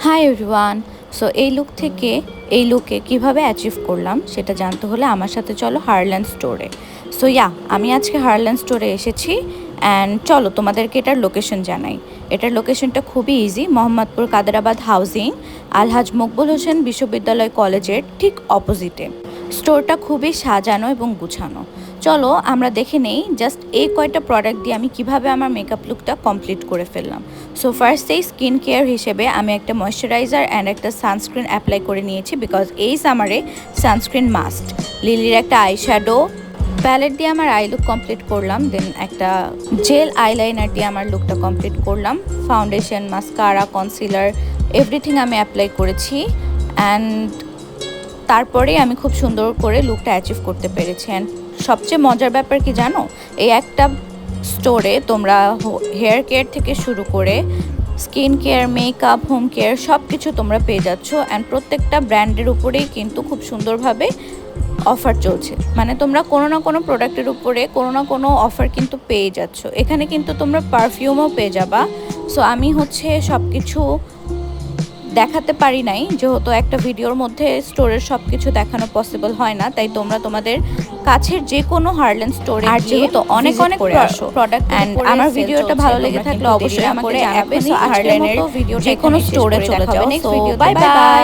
Hi everyone. So এই look থেকে এই লুকে কিভাবে অ্যাচিভ করলাম সেটা জানতে হলে আমার সাথে চলো হারল্যান্ড স্টোরে। সো আমি আজকে হারল্যান্ড স্টোরে এসেছি অ্যান্ড চলো তোমাদেরকে এটার লোকেশন জানাই। এটার লোকেশনটা খুবই ইজি, মোহাম্মদপুর কাদেরাবাদ হাউজিং আলহাজ মকবুল হোসেন বিশ্ববিদ্যালয় কলেজের ঠিক অপোজিটে। স্টোরটা খুবই সাজানো এবং গুছানো। চলো আমরা দেখে নেই জাস্ট এই কয়টা প্রোডাক্ট দিয়ে আমি কিভাবে আমার মেকআপ লুকটা কমপ্লিট করে ফেললাম। সো ফার্স্টেই স্কিন কেয়ার হিসেবে আমি একটা ময়শ্চারাইজার অ্যান্ড একটা সানস্ক্রিন অ্যাপ্লাই করে নিয়েছি, বিকজ এই সামারে সানস্ক্রিন মাস্ট। লিলির একটা আইশ্যাডো প্যালেট দিয়ে আমার আই লুক কমপ্লিট করলাম, দেন একটা জেল আইলাইনার দিয়ে আমার লুকটা কমপ্লিট করলাম। ফাউন্ডেশন, মাস্কারা, কনসিলার এভরিথিং আমি অ্যাপ্লাই করেছি অ্যান্ড তারপরে আমি খুব সুন্দর করে লুকটা অ্যাচিভ করতে পেরেছি। অ্যান্ড সবচেয়ে মজার ব্যাপার কি জানো, এই একটা স্টোরে তোমরা হেয়ার কেয়ার থেকে শুরু করে skin care, makeup, home care সব কিছু তোমরা পেয়ে যাচ্ছ। অ্যান্ড প্রত্যেকটা ব্র্যান্ডের উপরেই কিন্তু খুব সুন্দরভাবে অফার চলছে, মানে তোমরা কোনো না কোনো প্রোডাক্টের উপরে কোনো না কোনো অফার কিন্তু পেয়ে যাচ্ছ। এখানে কিন্তু তোমরা পারফিউমও পেয়ে যাবা। সো আমি সব কিছু দেখাতে পারি নাই, যেহেতু একটা ভিডিওর মধ্যে স্টোরের সব কিছু দেখানো পসিবল হয় না, তাই তোমরা তোমাদের কাছের যে কোনো হারল্যান্ড স্টোরে আর যেহেতু অনেক অনেক প্রোডাক্ট অ্যান্ড আমার ভিডিওটা ভালো লেগে থাকলে অবশ্যই আমাকে জানাবে। হারল্যান্ডের যে কোনো স্টোরে চলে যাও। Bye bye.